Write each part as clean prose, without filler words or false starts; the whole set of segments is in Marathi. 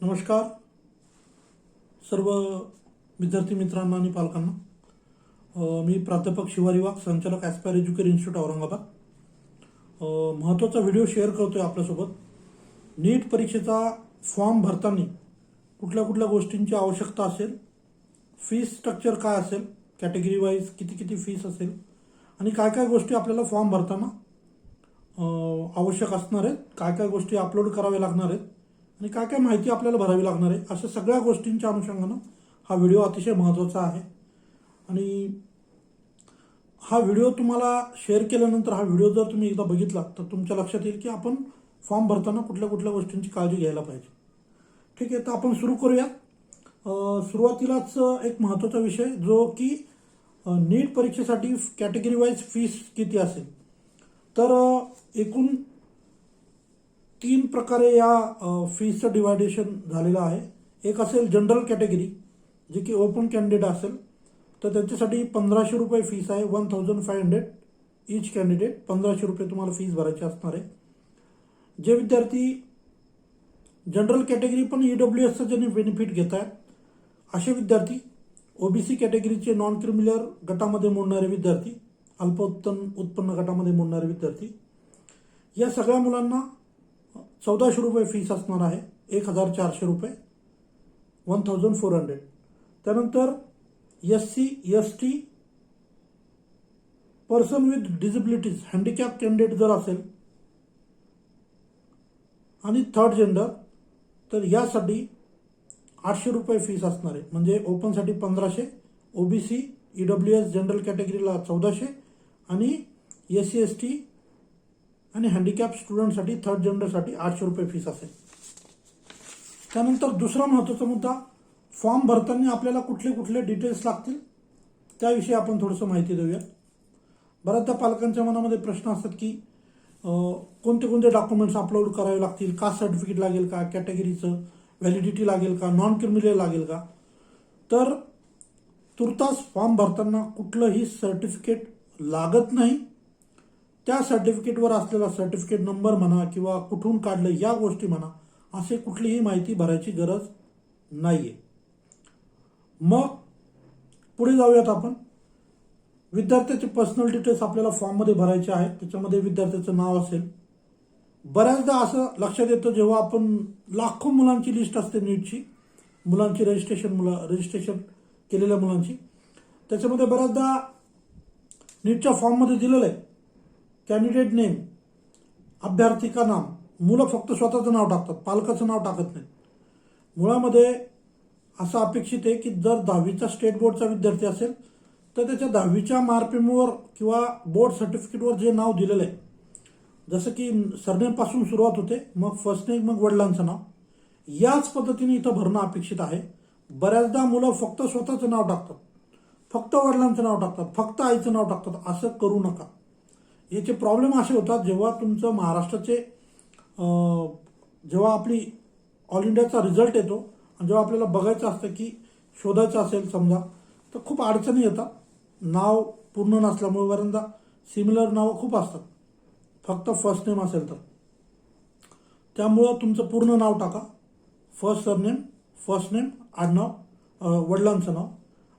नमस्कार सर्व विद्यार्थी मित्रांना आणि पालकांना. मी प्राध्यापक शिवारी वाघ, संचालक ॲस्पायर एज्युकेशन इन्स्टिट्यूट औरंगाबाद. महत्त्वाचा व्हिडिओ शेअर करतोय आपल्यासोबत. नीट परीक्षेचा फॉर्म भरताना कुठल्या कुठल्या गोष्टींची आवश्यकता असेल, फीस स्ट्रक्चर काय असेल, कॅटेगरी वाईज किती किती फीस असेल आणि काय काय गोष्टी आपल्याला फॉर्म भरताना आवश्यक असणार आहेत, काय काय गोष्टी अपलोड कराव्या लागणार आहेत आणि काय काय माहिती आपल्याला भरावी लागणार आहे, अशा सगळ्या गोष्टींच्या अनुषंगानं हा व्हिडिओ अतिशय महत्त्वाचा आहे. आणि हा व्हिडिओ तुम्हाला शेअर केल्यानंतर हा व्हिडिओ जर तुम्ही एकदा बघितला तर तुमच्या लक्षात येईल की आपण फॉर्म भरताना कुठल्या कुठल्या गोष्टींची काळजी घ्यायला पाहिजे. ठीक आहे, तर आपण सुरू करूया. सुरुवातीलाच एक महत्त्वाचा विषय जो की नीट परीक्षेसाठी कॅटेगरी वाईज फीस किती असेल. तर एकूण 3 प्रकारे या फीसचं डिवायडेशन झालेलं आहे. एक असेल जनरल कॅटेगरी, जी की ओपन कॅन्डिडेट असेल, तर त्याच्यासाठी 1500 रुपये फीस आहे. 1500 ईच कॅन्डिडेट 1500 रुपये तुम्हाला फीस भरायची असणार आहे. जे विद्यार्थी जनरल कॅटेगरी पण EWSचं ज्यांनी बेनिफिट घेत आहेत असे विद्यार्थी, OBC कॅटेगरीचे नॉन क्रिमिनल गटामध्ये मोडणारे विद्यार्थी, अल्प उत्पन्न गटामध्ये मोडणारे विद्यार्थी, या सगळ्या मुलांना 1400 रुपये फीस असणार आहे. 1400 रुपये 1400. त्यानंतर SC ST person with disabilities handicap candidate जर असेल आणि थर्ड जेंडर, तर यासाठी 800 रुपये फीस असणार आहे. म्हणजे ओपनसाठी 1500, OBC EWS जनरल कॅटेगरीला 1400 आणि SC ST आणि हँडिकॅप स्टुडंटसाठी थर्ड जेंडरसाठी 800 रुपये फीस असेल. त्यानंतर दुसरा महत्त्वाचा मुद्दा, फॉर्म भरताना आपल्याला कुठले कुठले डिटेल्स लागतील त्याविषयी आपण थोडंसं माहिती देऊया. बऱ्याचदा पालकांच्या मनामध्ये प्रश्न असतात की कोणते कोणते डॉक्युमेंट्स अपलोड करावे लागतील, कास्ट सर्टिफिकेट लागेल का, कॅटेगरीचं व्हॅलिडिटी लागेल का, नॉन क्रिमिनल लागेल का. तर तुर्तास फॉर्म भरताना कुठलंही सर्टिफिकेट लागत नाही. त्या सर्टिफिकेटवर असलेला सर्टिफिकेट नंबर म्हणा किंवा कुठून काढलं या गोष्टी म्हणा, असे कुठलीही माहिती भरायची गरज नाहीये. मग पुढे जाऊयात आपण. विद्यार्थ्याचे पर्सनल डिटेल्स आपल्याला फॉर्ममध्ये भरायचे आहेत. त्याच्यामध्ये विद्यार्थ्याचं नाव असेल. बऱ्याचदा असं लक्षात येतं जेव्हा आपण लाखो मुलांची लिस्ट असते नीटची, मुलांची रजिस्ट्रेशन केलेल्या मुलांची, त्याच्यामध्ये बऱ्याचदा नीटच्या फॉर्ममध्ये दिलेलं आहे कॅन्डिडेट नेम, अभ्यर्थिका नाम. मुलं फक्त स्वतःचं नाव टाकतात, पालकाचं नाव टाकत नाहीत. मुळामध्ये असं अपेक्षित आहे की जर 10वीचा स्टेट बोर्डचा विद्यार्थी असेल तर त्याच्या 10वीच्या मार्कशीटवर किंवा बोर्ड सर्टिफिकेटवर जे नाव दिलेलं आहे, जसं की सरनेमपासून सुरुवात होते, मग फर्स्ट नेम, मग वडिलांचं नाव, याच पद्धतीने इथं भरणं अपेक्षित आहे. बऱ्याचदा मुलं फक्त स्वतःचं नाव टाकतात, फक्त वडिलांचं नाव टाकतात, फक्त आईचं नाव टाकतात. असं करू नका. याचे प्रॉब्लेम असे होतात जेव्हा तुमचं महाराष्ट्राचे जेव्हा आपली ऑल इंडियाचा रिझल्ट येतो आणि जेव्हा आपल्याला बघायचं असतं की शोधायचं असेल समजा, तर खूप अडचणी येतात. नाव पूर्ण नसल्यामुळे बऱ्याचदा सिमिलर नावं खूप असतात फक्त फर्स्ट नेम असेल तर. त्यामुळं तुमचं पूर्ण नाव टाका, फर्स्ट सरनेम, फर्स्ट नेम, आडनाव, वडिलांचं नाव.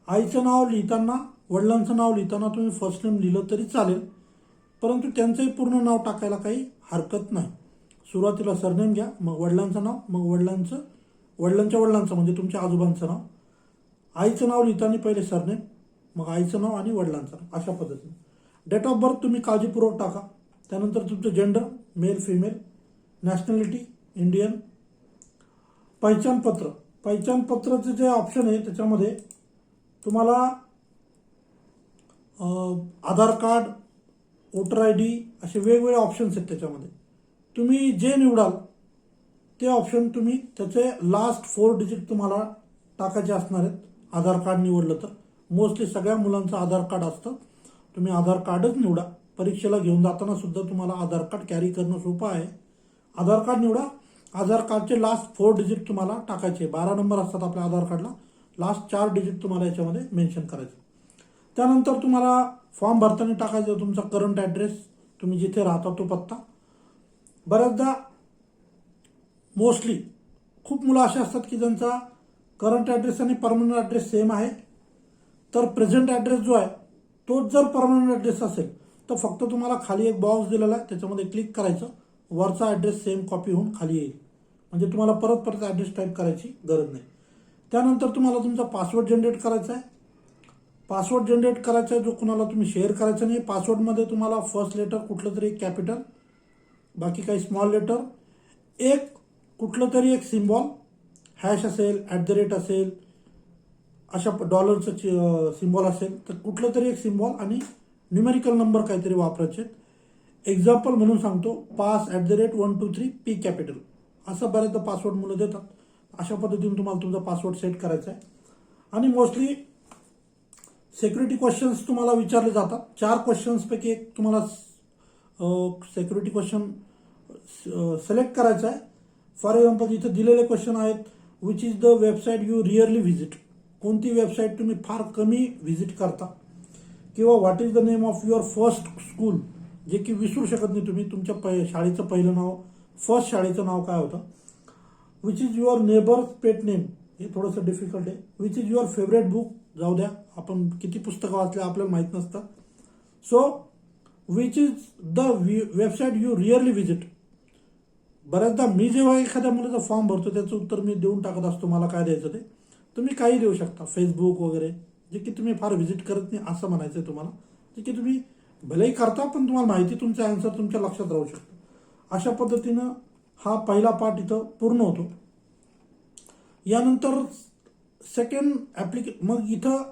आईचं नाव लिहिताना, वडिलांचं नाव लिहिताना तुम्ही फर्स्ट नेम लिहिलं तरी चालेल, परंतु त्यांचंही पूर्ण नाव टाकायला काही हरकत नाही. सुरुवातीला सरनेम घ्या, मग वडिलांचं नाव, मग वडिलांच्या वडिलांचं म्हणजे तुमच्या आजोबांचं नाव. आईचं नाव लिहिताना पहिले सरनेम, मग आईचं नाव आणि वडिलांचं नाव, अशा पद्धतीने. डेट ऑफ बर्थ तुम्ही काळजीपूर्वक टाका. त्यानंतर तुमचं gender, male female, nationality Indian. पहिचानपत्राचे जे ऑप्शन आहे त्याच्यामध्ये तुम्हाला आधार कार्ड, वोटर ID असे वेगवेगळे ऑप्शन्स आहेत. त्याच्यामध्ये तुम्ही जे निवडाल ते ऑप्शन तुम्ही त्याचे लास्ट 4 डिजिट तुम्हाला टाकायचे असणार आहेत. आधार कार्ड निवडलं तर मोस्टली सगळ्या मुलांचं आधार कार्ड असतं, तुम्ही आधार कार्डच निवडा. परीक्षेला घेऊन जाताना सुद्धा तुम्हाला आधार कार्ड कॅरी करणं सोपं आहे. आधार कार्ड निवडा. आधार कार्डचे लास्ट 4 डिजिट तुम्हाला टाकायचे. 12 नंबर असतात आपल्या आधार कार्डला, लास्ट 4 डिजिट तुम्हाला याच्यामध्ये मेन्शन करायचे. त्यानंतर तुम्हाला फॉर्म भरताना टाकायचं तुमचा करंट ॲड्रेस, तुम्ही जिथे राहता तो पत्ता. बऱ्याचदा मोस्टली खूप मुलं असे असतात की ज्यांचा करंट ॲड्रेस आणि परमनंट ॲड्रेस सेम आहे, तर प्रेझेंट ॲड्रेस जो आहे तोच जर परमनंट ॲड्रेस असेल तर फक्त तुम्हाला खाली एक बॉक्स दिलेला आहे, त्याच्यामध्ये क्लिक करायचं, वरचा ॲड्रेस सेम कॉपी होऊन खाली येईल. म्हणजे तुम्हाला परत परत ॲड्रेस टाईप करायची गरज नाही. त्यानंतर तुम्हाला तुमचा पासवर्ड जनरेट करायचा आहे. पासवर्ड जनरेट करायचा आहे जो कुणाला तुम्ही शेअर करायचा नाही. पासवर्डमध्ये तुम्हाला फर्स्ट लेटर कुठलं तरी एक कॅपिटल, बाकी काही स्मॉल लेटर, एक कुठलं तरी एक सिम्बॉल, हॅश असेल, @ असेल, अशा डॉलरचं सिम्बॉल असेल तर कुठलं तरी एक सिम्बॉल आणि न्यूमेरिकल नंबर काहीतरी वापरायचे. एक्झाम्पल म्हणून सांगतो, पास @123 P कॅपिटल, असं बऱ्याचदा पासवर्ड मुलं देतात. अशा पद्धतीने तुम्हाला तुमचा पासवर्ड सेट करायचा आहे. आणि मोस्टली सिक्युरिटी क्वेश्चन्स तुम्हाला विचारले जातात. 4 क्वेश्चन्सपैकी एक तुम्हाला सिक्युरिटी क्वेश्चन सिलेक्ट करायचा आहे. फॉर एक्झाम्पल इथे दिलेले क्वेश्चन आहेत, which is the website you really visit, कोणती वेबसाईट तुम्ही फार कमी व्हिजिट करता, किंवा what is the name of your first school, जे की विसरू शकत नाही तुम्ही, तुमच्या शाळेचं पहिलं नाव, फर्स्ट शाळेचं नाव काय होतं. Which is your neighbours pet name, हे थोडंसं डिफिकल्ट आहे. Which is your favourite book, जाऊ द्या, आपण किती पुस्तकं वाचले आपल्याला माहीत नसतं. So which is the website you really visit. बऱ्याचदा मी जेव्हा एखाद्या मुलाचा फॉर्म भरतो त्याचं उत्तर मी देऊन टाकत असतो, मला काय द्यायचं ते. तुम्ही काही देऊ शकता, फेसबुक वगैरे, जे की तुम्ही फार व्हिजिट करत नाही असं म्हणायचं आहे तुम्हाला, जे की तुम्ही भलेही करता पण तुम्हाला माहिती तुमचा आन्सर तुमच्या लक्षात राहू शकतो. अशा पद्धतीनं हा पहिला पार्ट इथं पूर्ण होतो. यानंतर सेकंड मग इथं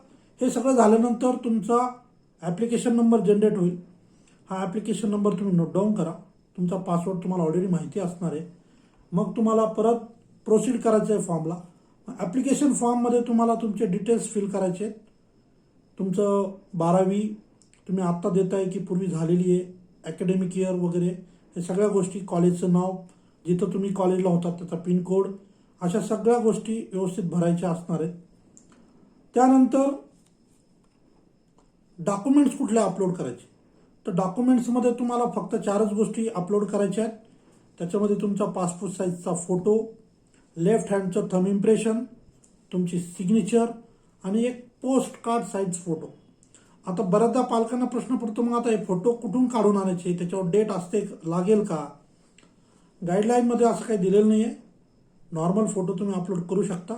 हे सगळं झाल्यानंतर तुमचा ॲप्लिकेशन नंबर जनरेट होईल. हा ॲप्लिकेशन नंबर तुम्ही नोट डाऊन करा. तुमचा पासवर्ड तुम्हाला ऑलरेडी माहिती असणार आहे. मग तुम्हाला परत प्रोसीड करायचं आहे फॉर्मला. ॲप्लिकेशन फॉर्ममध्ये तुम्हाला तुमचे डिटेल्स फिल करायचे आहेत. तुमचं 12वी तुम्ही आत्ता देताय की पूर्वी झालेली आहे, ॲकॅडमिक इयर वगैरे, हे सगळ्या गोष्टी, कॉलेजचं नाव, जिथं तुम्ही कॉलेजला होतात त्याचा पिनकोड, अशा सगळ्या गोष्टी व्यवस्थित भरायच्या असणार आहेत. त्यानंतर डॉक्युमेंट्स कुठले अपलोड करायचे, तर डॉक्युमेंट्समध्ये तुम्हाला फक्त 4च गोष्टी अपलोड करायच्या आहेत. त्याच्यामध्ये तुमचा पासपोर्ट साईजचा फोटो, लेफ्ट हँडचं थंब इम्प्रेशन, तुमची सिग्नेचर आणि एक पोस्ट कार्ड साईज फोटो. आता बऱ्याचदा पालकांना प्रश्न पडतो, मग आता हे फोटो कुठून काढून आणायचे, त्याच्यावर डेट असते, लागेल का. गाईडलाईनमध्ये असं काही दिलेलं नाही आहे. नॉर्मल फोटो तुम्ही अपलोड करू शकता.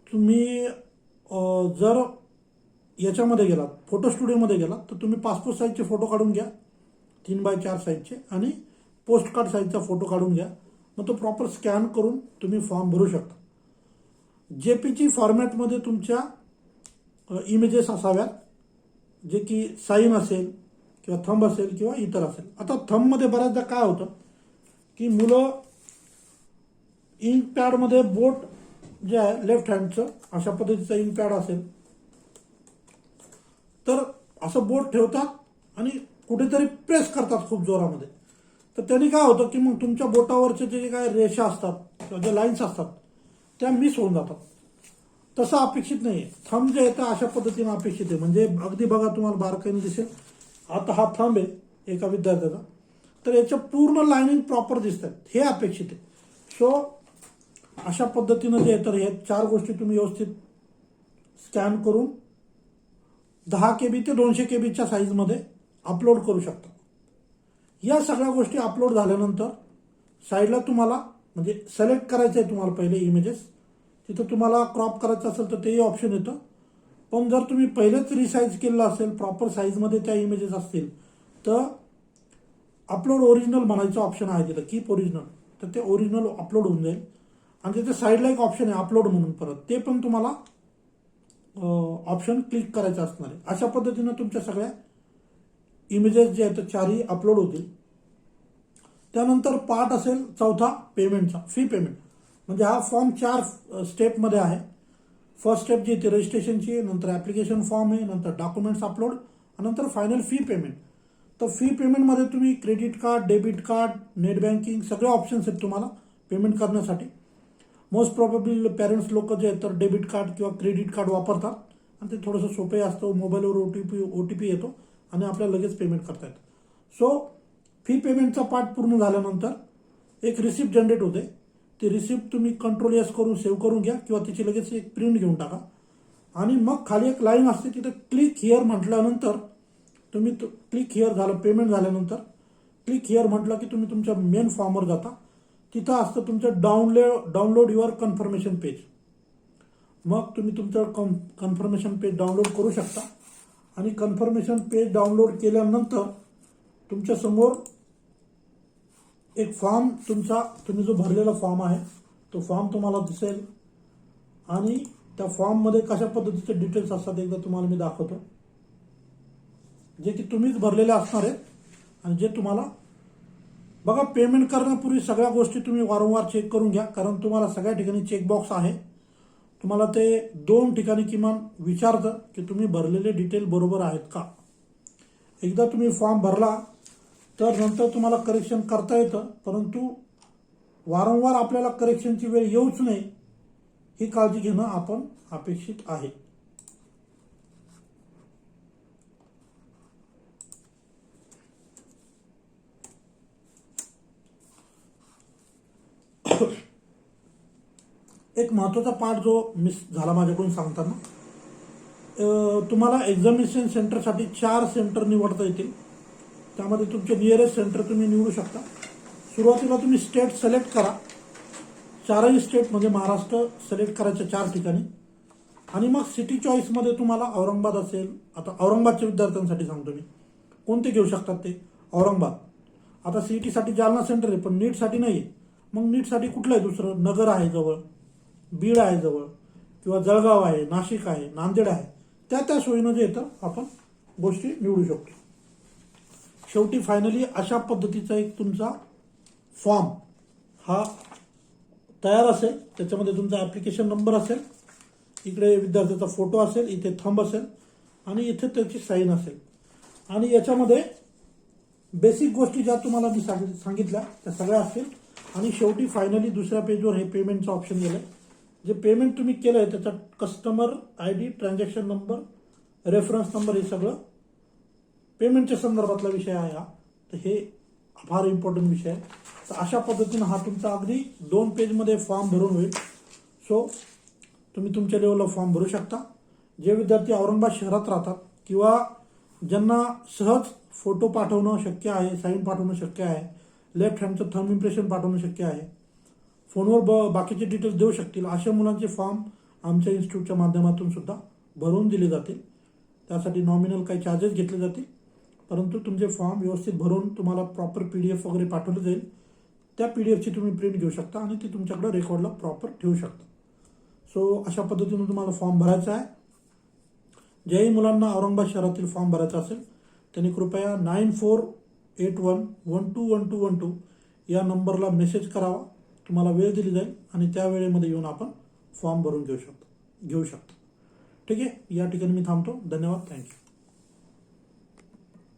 तुम्ही जर याच्यामध्ये गेलात, फोटो स्टुडिओमध्ये गेलात, तर तुम्ही पासपोर्ट साईजचे फोटो काढून घ्या, 3x4 साईजचे, आणि पोस्ट कार्ड साईजचा फोटो काढून घ्या. मग तो प्रॉपर स्कॅन करून तुम्ही फॉर्म भरू शकता. JPG फॉर्मॅटमध्ये तुमच्या इमेजेस असाव्यात, जे की साईन असेल किंवा थंब असेल किंवा इतर असेल. आता थंबमध्ये बऱ्याचदा काय होतं की मुलं इंक पॅडमध्ये बोट जे आहे लेफ्ट हँडचं, अशा पद्धतीचं इंक पॅड असेल तर असं बोट ठेवतात आणि कुठेतरी प्रेस करतात खूप जोरामध्ये. तर त्यांनी काय होतं की मग तुमच्या बोटावरचे जे काय रेषा असतात किंवा ज्या लाईन्स असतात त्या मिस होऊन जातात. तसं अपेक्षित नाही आहे. थंब जे येतं अशा पद्धतीनं अपेक्षित आहे. म्हणजे अगदी बघा, तुम्हाला बारकाईने दिसेल. आता हा थंब आहे एका विद्यार्थ्याचा, तर याच्या पूर्ण लाईनिंग प्रॉपर दिसतात, हे अपेक्षित आहे. सो अशा पद्धतीनं जे तर हे 4 गोष्टी तुम्ही व्यवस्थित स्कॅन करून 10 KB ते 200 KBच्या साईजमध्ये अपलोड करू शकता. या सगळ्या गोष्टी अपलोड झाल्यानंतर साईडला तुम्हाला म्हणजे सिलेक्ट करायचं आहे तुम्हाला पहिले इमेजेस. तिथं तुम्हाला क्रॉप करायचं असेल तर तेही ऑप्शन येतं. पण जर तुम्ही पहिलेच रिसाईज केलेलं असेल, प्रॉपर साईजमध्ये त्या इमेजेस असतील, तर अपलोड ओरिजिनल म्हणायचं ऑप्शन आहे तिथं, कीप ओरिजिनल, तर ते ओरिजिनल अपलोड होऊन जाईल. आणि तिथे साईडला एक ऑप्शन आहे अपलोड म्हणून परत, ते पण तुम्हाला ऑप्शन क्लिक करायचं असणार आहे. अशा पद्धतीनं तुमच्या सगळ्या इमेजेस जे आहेत 4ही अपलोड होतील. त्यानंतर पार्ट असेल चौथा पेमेंटचा, फी पेमेंट. म्हणजे हा फॉर्म 4 स्टेपमध्ये आहे. फर्स्ट स्टेप जी आहे ती रजिस्ट्रेशनची, नंतर ॲप्लिकेशन फॉर्म आहे, नंतर डॉक्युमेंट्स अपलोड, आणि नंतर फायनल फी पेमेंट. तर फी पेमेंटमध्ये तुम्ही credit card, debit card, net banking सगळे ऑप्शन्स आहेत तुम्हाला पेमेंट करण्यासाठी. मोस्ट प्रॉबेबली पेरेंट्स लोक जे आहेत तर डेबिट कार्ड किंवा क्रेडिट कार्ड वापरतात आणि ते थोडंसं सोपे असतं. मोबाईलवर OTP येतो आणि आपल्याला लगेच पेमेंट करता येतं. सो फी पेमेंटचा पार्ट पूर्ण झाल्यानंतर एक रिसिप्ट जनरेट होते. ती रिसिप्ट तुम्ही कंट्रोल एस करून सेव्ह करून घ्या किंवा तिची लगेच एक प्रिंट घेऊन टाका. आणि मग खाली एक लाईन असते तिथे क्लिक हिअर म्हटल्यानंतर तुम्ही क्लिक हिअर झालं, पेमेंट झाल्यानंतर क्लिक हिअर म्हटलं की तुम्ही तुमच्या मेन फॉर्मवर जाता. तिथं असतं तुमचं डाउनलोड युअर कन्फर्मेशन पेज. मग तुम्ही तुमचं कन्फर्मेशन पेज डाउनलोड करू शकता. आणि कन्फर्मेशन पेज डाउनलोड केल्यानंतर तुमच्यासमोर एक फॉर्म तुम्ही जो भरलेला फॉर्म आहे तो फॉर्म तुम्हाला दिसेल. आणि त्या फॉर्ममध्ये कशा पद्धतीचे डिटेल्स असतात एकदा तुम्हाला मी दाखवतो, जे की तुम्हीच भरलेले असणार आहेत. आणि जे तुम्हाला बघा, पेमेंट करण्यापूर्वी सगळ्या गोष्टी तुम्ही वारंवार चेक करून घ्या, कारण तुम्हाला सगळ्या ठिकाणी चेकबॉक्स आहे. तुम्हाला ते 2 ठिकाणी किमान विचारतं की तुम्ही भरलेले डिटेल बरोबर आहेत का. एकदा तुम्ही फॉर्म भरला तर नंतर तुम्हाला करेक्शन करता येतं, परंतु वारंवार आपल्याला करेक्शनची वेळ येऊच नये ही काळजी घेणं आपण अपेक्षित आहे. एक महत्त्वाचा पार्ट जो मिस झाला माझ्याकडून सांगताना, तुम्हाला एक्झामिनेशन सेंटरसाठी 4 सेंटर निवडता येतील. त्यामध्ये तुमचे नियरेस्ट सेंटर तुम्ही निवडू शकता. सुरुवातीला तुम्ही स्टेट सिलेक्ट करा. 4ही स्टेट म्हणजे महाराष्ट्र सिलेक्ट करायच्या 4 ठिकाणी. आणि मग सिटी चॉईसमध्ये तुम्हाला औरंगाबाद असेल. आता औरंगाबादच्या विद्यार्थ्यांसाठी सांगतो मी, कोणते घेऊ शकतात ते. औरंगाबाद. आता सीईटीसाठी जालना सेंटर आहे, पण नीटसाठी नाही आहे. मग नीटसाठी कुठलं आहे दुसरं, नगर आहे जवळ, बीड आहे जवळ, किंवा जळगाव आहे, नाशिक आहे, नांदेड आहे. त्या सोयीनं जे येतं आपण गोष्टी निवडू शकतो. शेवटी फायनली अशा पद्धतीचा एक तुमचा फॉर्म हा तयार असेल. त्याच्यामध्ये तुमचा ॲप्लिकेशन नंबर असेल, इकडे विद्यार्थ्याचा फोटो असेल, इथे थंब असेल आणि इथे त्याची साईन असेल. आणि याच्यामध्ये बेसिक गोष्टी ज्या तुम्हाला मी सांगितल्या त्या सगळ्या असतील. आणि शेवटी फायनली दुसऱ्या पेजवर हे पेमेंटचं ऑप्शन गेलं आहे. जे पेमेंट तुम्ही केलं आहे त्याचा customer ID, transaction number, reference number, हे सगळं पेमेंटच्या संदर्भातला विषय आहे हा. तर हे फार इम्पॉर्टंट विषय आहे. तर अशा पद्धतीनं हा तुमचा अगदी 2 पेजमध्ये फॉर्म भरून होईल. सो तुम्ही तुमच्या लेवलला फॉर्म भरू शकता. जे विद्यार्थी औरंगाबाद शहरात राहतात किंवा ज्यांना सहज फोटो पाठवणं शक्य आहे, साईन पाठवणं शक्य आहे, लेफ्ट हँडचं थंब इम्प्रेशन पाठवणं शक्य आहे, फोनवर बाकीचे डिटेल्स देऊ शकतील, अशा मुलांचे फॉर्म आमच्या इन्स्टिट्यूटच्या माध्यमातून सुद्धा भरून दिले जातील. त्यासाठी नॉमिनल काही चार्जेस घेतले जातील, परंतु तुमचे फॉर्म व्यवस्थित भरून तुम्हाला प्रॉपर PDF वगैरे पाठवलं जाईल. त्या PDFची तुम्ही प्रिंट घेऊ शकता आणि ती तुमच्याकडे रेकॉर्डला प्रॉपर ठेवू शकता. सो अशा पद्धतीनं तुम्हाला फॉर्म भरायचा आहे. ज्याही मुलांना औरंगाबाद शहरातील फॉर्म भरायचा असेल त्यांनी कृपया 9481121212 या नंबरला मेसेज करावा. तुम्हाला वेळ दिली जाईल आणि त्या वेळेमध्ये येऊन आपण फॉर्म भरून घेऊ शकतो. ठीक आहे, या ठिकाणी मी थांबतो. धन्यवाद. थँक्यू.